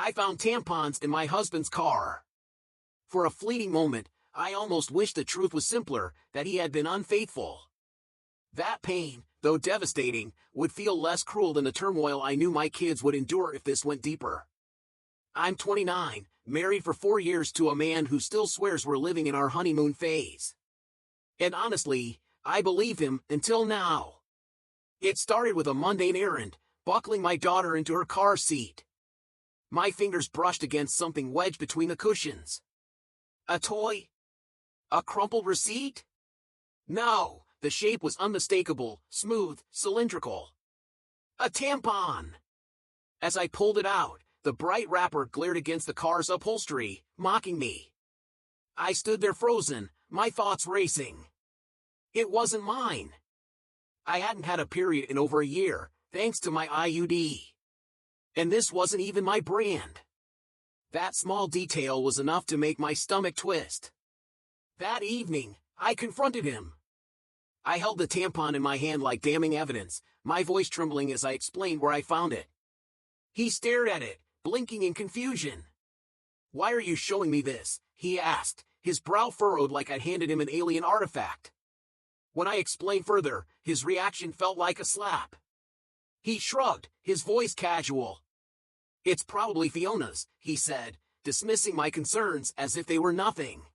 I found tampons in my husband's car. For a fleeting moment, I almost wished the truth was simpler, that he had been unfaithful. That pain, though devastating, would feel less cruel than the turmoil I knew my kids would endure if this went deeper. I'm 29, married for 4 years to a man who still swears we're living in our honeymoon phase. And honestly, I believe him until now. It started with a mundane errand, buckling my daughter into her car seat. My fingers brushed against something wedged between the cushions. A toy? A crumpled receipt? No, the shape was unmistakable, smooth, cylindrical. A tampon! As I pulled it out, the bright wrapper glared against the car's upholstery, mocking me. I stood there frozen, my thoughts racing. It wasn't mine. I hadn't had a period in over a year, thanks to my IUD. And this wasn't even my brand. That small detail was enough to make my stomach twist. That evening, I confronted him. I held the tampon in my hand like damning evidence, my voice trembling as I explained where I found it. He stared at it, blinking in confusion. "Why are you showing me this?" he asked, his brow furrowed like I'd handed him an alien artifact. When I explained further, his reaction felt like a slap. He shrugged, his voice casual. "It's probably Fiona's," he said, dismissing my concerns as if they were nothing.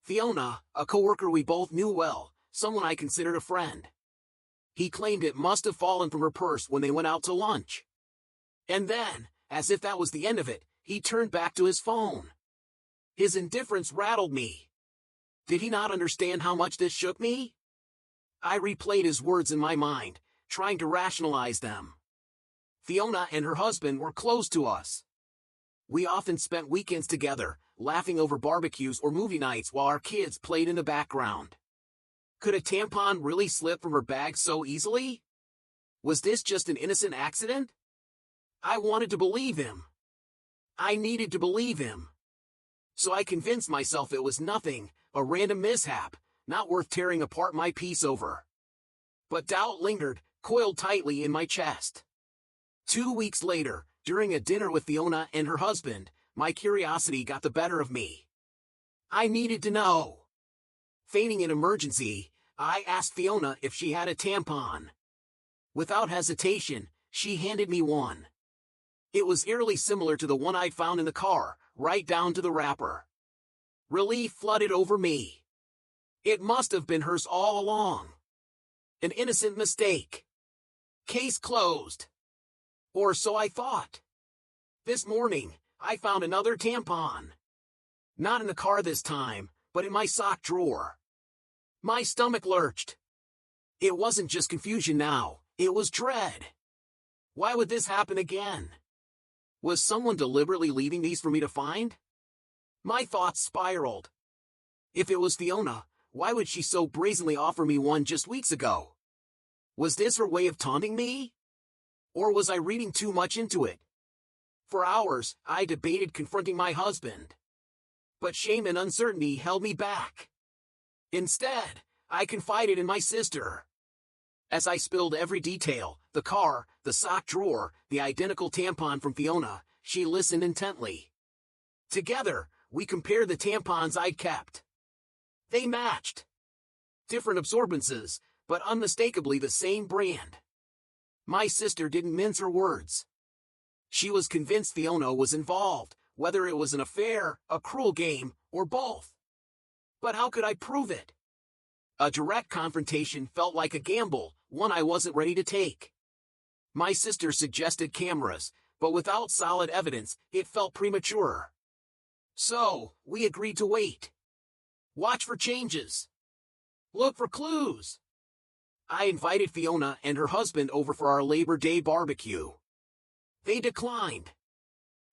Fiona, a coworker we both knew well, someone I considered a friend. He claimed it must have fallen from her purse when they went out to lunch. And then, as if that was the end of it, he turned back to his phone. His indifference rattled me. Did he not understand how much this shook me? I replayed his words in my mind, trying to rationalize them. Fiona and her husband were close to us. We often spent weekends together, laughing over barbecues or movie nights while our kids played in the background. Could a tampon really slip from her bag so easily? Was this just an innocent accident? I wanted to believe him. I needed to believe him. So I convinced myself it was nothing, a random mishap, not worth tearing apart my piece over. But doubt lingered, coiled tightly in my chest. 2 weeks later, during a dinner with Fiona and her husband, my curiosity got the better of me. I needed to know. Feigning an emergency, I asked Fiona if she had a tampon. Without hesitation, she handed me one. It was eerily similar to the one I'd found in the car, right down to the wrapper. Relief flooded over me. It must have been hers all along. An innocent mistake. Case closed. Or so I thought. This morning, I found another tampon. Not in the car this time, but in my sock drawer. My stomach lurched. It wasn't just confusion now, it was dread. Why would this happen again? Was someone deliberately leaving these for me to find? My thoughts spiraled. If it was Fiona, why would she so brazenly offer me one just weeks ago? Was this her way of taunting me? Or was I reading too much into it? For hours, I debated confronting my husband. But shame and uncertainty held me back. Instead, I confided in my sister. As I spilled every detail, the car, the sock drawer, the identical tampon from Fiona, she listened intently. Together, we compared the tampons I'd kept. They matched. Different absorbences, but unmistakably the same brand. My sister didn't mince her words. She was convinced Fiona was involved, whether it was an affair, a cruel game, or both. But how could I prove it? A direct confrontation felt like a gamble, one I wasn't ready to take. My sister suggested cameras, but without solid evidence, it felt premature. So, we agreed to wait. Watch for changes. Look for clues. I invited Fiona and her husband over for our Labor Day barbecue. They declined.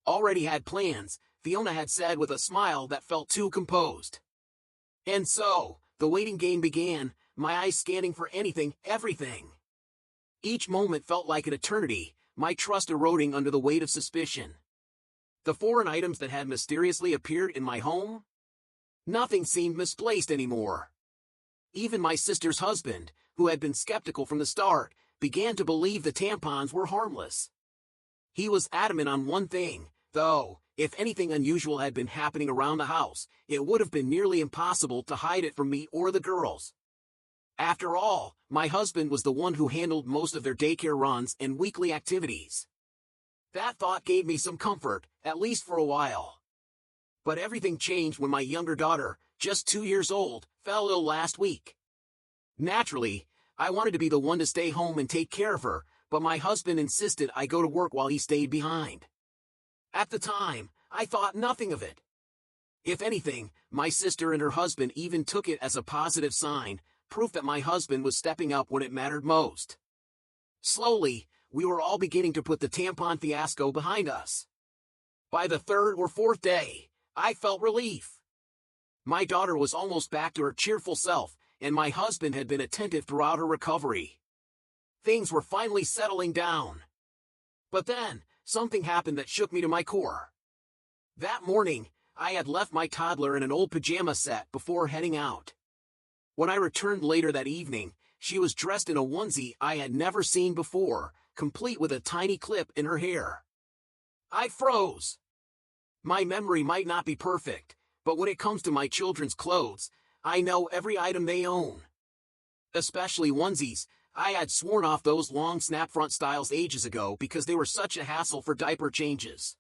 Already had plans, Fiona had said with a smile that felt too composed. And so, the waiting game began, my eyes scanning for anything, everything. Each moment felt like an eternity, my trust eroding under the weight of suspicion. The foreign items that had mysteriously appeared in my home? Nothing seemed misplaced anymore. Even my sister's husband, who had been skeptical from the start, began to believe the tampons were harmless. He was adamant on one thing, Though, if anything unusual had been happening around the house, it would have been nearly impossible to hide it from me or the girls. After all, my husband was the one who handled most of their daycare runs and weekly activities. That thought gave me some comfort, at least for a while. But everything changed when my younger daughter, just 2 years old, fell ill last week. Naturally, I wanted to be the one to stay home and take care of her, but my husband insisted I go to work while he stayed behind. At the time, I thought nothing of it. If anything, my sister and her husband even took it as a positive sign, proof that my husband was stepping up when it mattered most. Slowly, we were all beginning to put the tampon fiasco behind us. By the third or fourth day, I felt relief. My daughter was almost back to her cheerful self, and my husband had been attentive throughout her recovery. Things were finally settling down. But then, something happened that shook me to my core. That morning, I had left my toddler in an old pajama set before heading out. When I returned later that evening, she was dressed in a onesie I had never seen before, complete with a tiny clip in her hair. I froze. My memory might not be perfect, but when it comes to my children's clothes, I know every item they own. Especially onesies, I had sworn off those long snap front styles ages ago because they were such a hassle for diaper changes.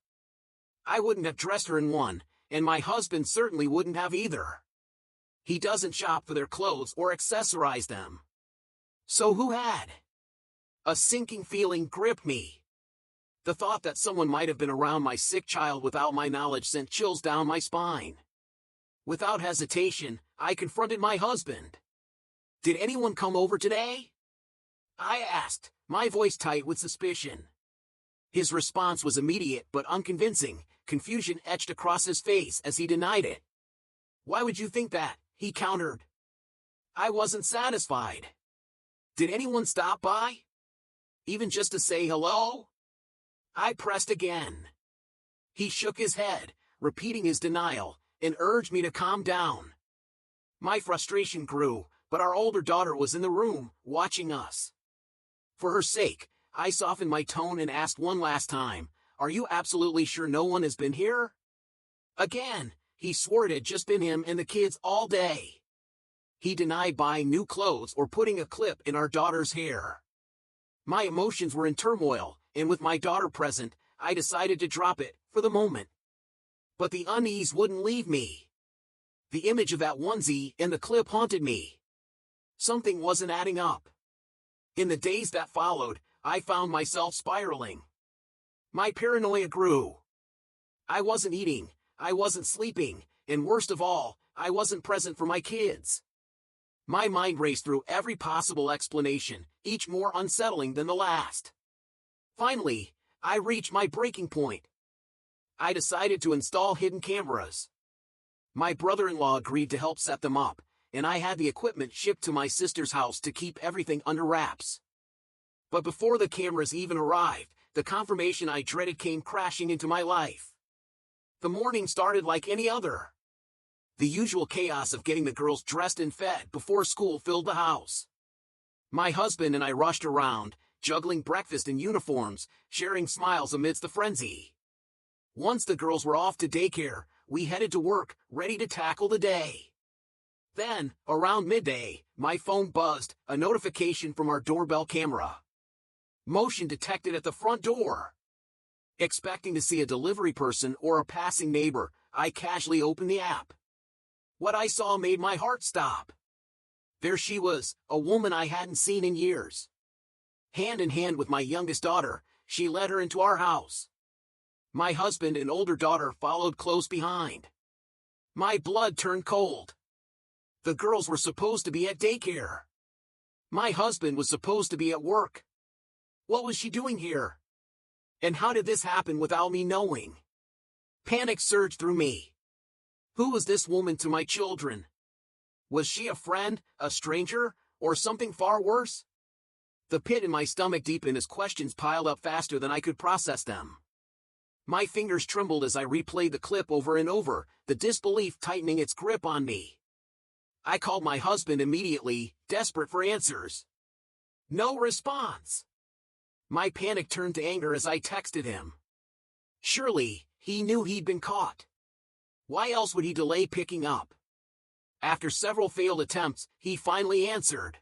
I wouldn't have dressed her in one, and my husband certainly wouldn't have either. He doesn't shop for their clothes or accessorize them. So who had? A sinking feeling gripped me. The thought that someone might have been around my sick child without my knowledge sent chills down my spine. Without hesitation, I confronted my husband. "Did anyone come over today?" I asked, my voice tight with suspicion. His response was immediate but unconvincing, confusion etched across his face as he denied it. "Why would you think that?" he countered. I wasn't satisfied. "Did anyone stop by? Even just to say hello?" I pressed again. He shook his head, repeating his denial, and urged me to calm down. My frustration grew, but our older daughter was in the room, watching us. For her sake, I softened my tone and asked one last time, "Are you absolutely sure no one has been here?" Again, he swore it had just been him and the kids all day. He denied buying new clothes or putting a clip in our daughter's hair. My emotions were in turmoil, and with my daughter present, I decided to drop it, for the moment. But the unease wouldn't leave me. The image of that onesie and the clip haunted me. Something wasn't adding up. In the days that followed, I found myself spiraling. My paranoia grew. I wasn't eating, I wasn't sleeping, and worst of all, I wasn't present for my kids. My mind raced through every possible explanation, each more unsettling than the last. Finally, I reached my breaking point. I decided to install hidden cameras. My brother-in-law agreed to help set them up, and I had the equipment shipped to my sister's house to keep everything under wraps. But before the cameras even arrived, the confirmation I dreaded came crashing into my life. The morning started like any other. The usual chaos of getting the girls dressed and fed before school filled the house. My husband and I rushed around, juggling breakfast and uniforms, sharing smiles amidst the frenzy. Once the girls were off to daycare, we headed to work, ready to tackle the day. Then, around midday, my phone buzzed, a notification from our doorbell camera. Motion detected at the front door. Expecting to see a delivery person or a passing neighbor, I casually opened the app. What I saw made my heart stop. There she was, a woman I hadn't seen in years. Hand in hand with my youngest daughter, she led her into our house. My husband and older daughter followed close behind. My blood turned cold. The girls were supposed to be at daycare. My husband was supposed to be at work. What was she doing here? And how did this happen without me knowing? Panic surged through me. Who was this woman to my children? Was she a friend, a stranger, or something far worse? The pit in my stomach deepened as questions piled up faster than I could process them. My fingers trembled as I replayed the clip over and over, the disbelief tightening its grip on me. I called my husband immediately, desperate for answers. No response. My panic turned to anger as I texted him. "Surely, He knew he'd been caught. Why else would he delay picking up? After several failed attempts, he finally answered.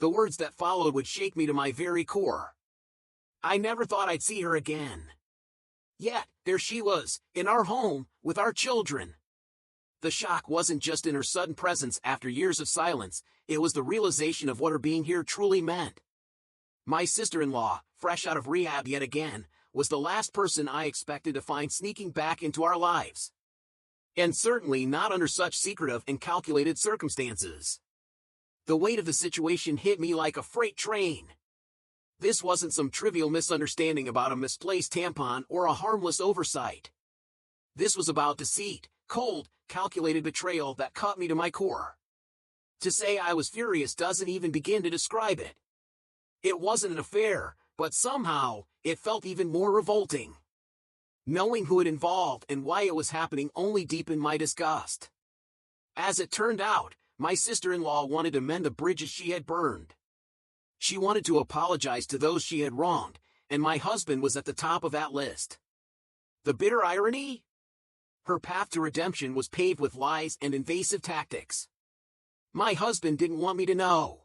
The words that followed would shake me to my very core. I never thought I'd see her again. Yet, there she was, in our home, with our children. The shock wasn't just in her sudden presence after years of silence, it was the realization of what her being here truly meant. My sister-in-law, fresh out of rehab yet again, was the last person I expected to find sneaking back into our lives. And certainly not under such secretive and calculated circumstances. The weight of the situation hit me like a freight train. This wasn't some trivial misunderstanding about a misplaced tampon or a harmless oversight. This was about deceit, cold, calculated betrayal that cut me to my core. To say I was furious doesn't even begin to describe it. It wasn't an affair, but somehow, it felt even more revolting. Knowing who it involved and why it was happening only deepened my disgust. As it turned out, my sister-in-law wanted to mend the bridges she had burned. She wanted to apologize to those she had wronged, and my husband was at the top of that list. The bitter irony? Her path to redemption was paved with lies and invasive tactics. My husband didn't want me to know.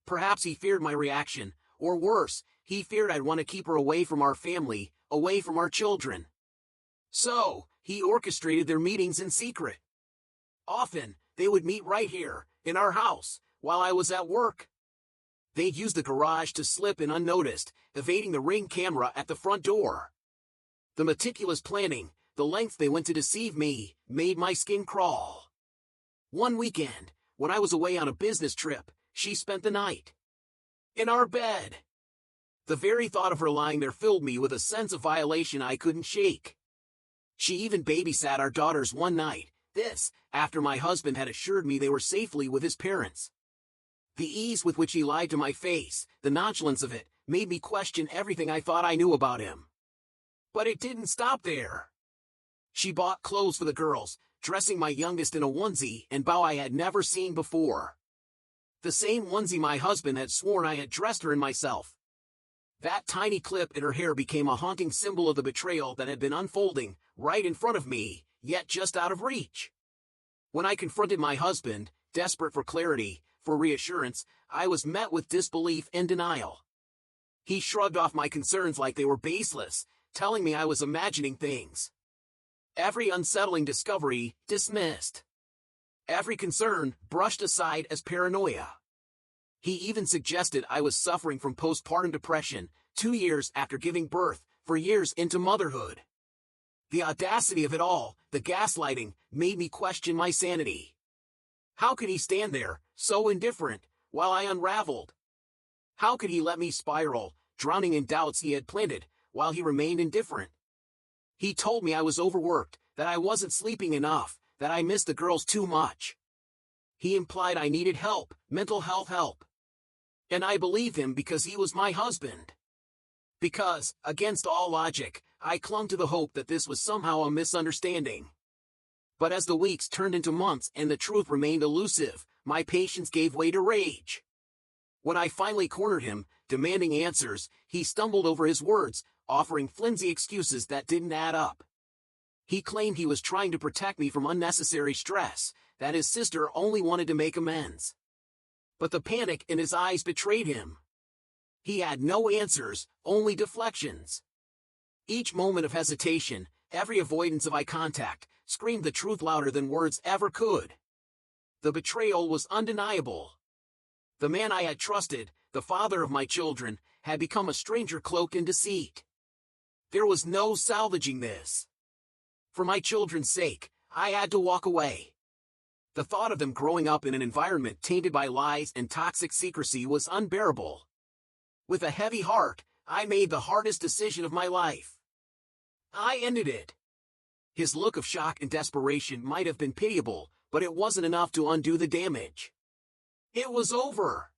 Perhaps he feared my reaction, or worse, he feared I'd want to keep her away from our family, away from our children. So, he orchestrated their meetings in secret. Often, they would meet right here, in our house, while I was at work. They'd use the garage to slip in unnoticed, evading the Ring camera at the front door. The meticulous planning, the lengths they went to deceive me, made my skin crawl. One weekend, when I was away on a business trip, she spent the night in our bed. The very thought of her lying there filled me with a sense of violation I couldn't shake. She even babysat our daughters one night, this, after my husband had assured me they were safely with his parents. The ease with which he lied to my face, the nonchalance of it, made me question everything I thought I knew about him. But it didn't stop there. She bought clothes for the girls, dressing my youngest in a onesie and bow I had never seen before. The same onesie my husband had sworn I had dressed her in myself. That tiny clip in her hair became a haunting symbol of the betrayal that had been unfolding, right in front of me, yet just out of reach. When I confronted my husband, desperate for clarity, for reassurance, I was met with disbelief and denial. He shrugged off my concerns like they were baseless, telling me I was imagining things. Every unsettling discovery, dismissed. Every concern, brushed aside as paranoia. He even suggested I was suffering from postpartum depression, 2 years after giving birth, for years into motherhood. The audacity of it all, the gaslighting, made me question my sanity. How could he stand there, so indifferent, while I unraveled? How could he let me spiral, drowning in doubts he had planted, while he remained indifferent? He told me I was overworked, that I wasn't sleeping enough, that I missed the girls too much. He implied I needed help, mental health help. And I believed him because he was my husband. Because, against all logic, I clung to the hope that this was somehow a misunderstanding. But as the weeks turned into months and the truth remained elusive, my patience gave way to rage. When I finally cornered him, demanding answers, he stumbled over his words, offering flimsy excuses that didn't add up. He claimed he was trying to protect me from unnecessary stress, that his sister only wanted to make amends. But the panic in his eyes betrayed him. He had no answers, only deflections. Each moment of hesitation, every avoidance of eye contact, screamed the truth louder than words ever could. The betrayal was undeniable. The man I had trusted, the father of my children, had become a stranger cloaked in deceit. There was no salvaging this. For my children's sake, I had to walk away. The thought of them growing up in an environment tainted by lies and toxic secrecy was unbearable. With a heavy heart, I made the hardest decision of my life. I ended it. His look of shock and desperation might have been pitiable, but it wasn't enough to undo the damage. It was over.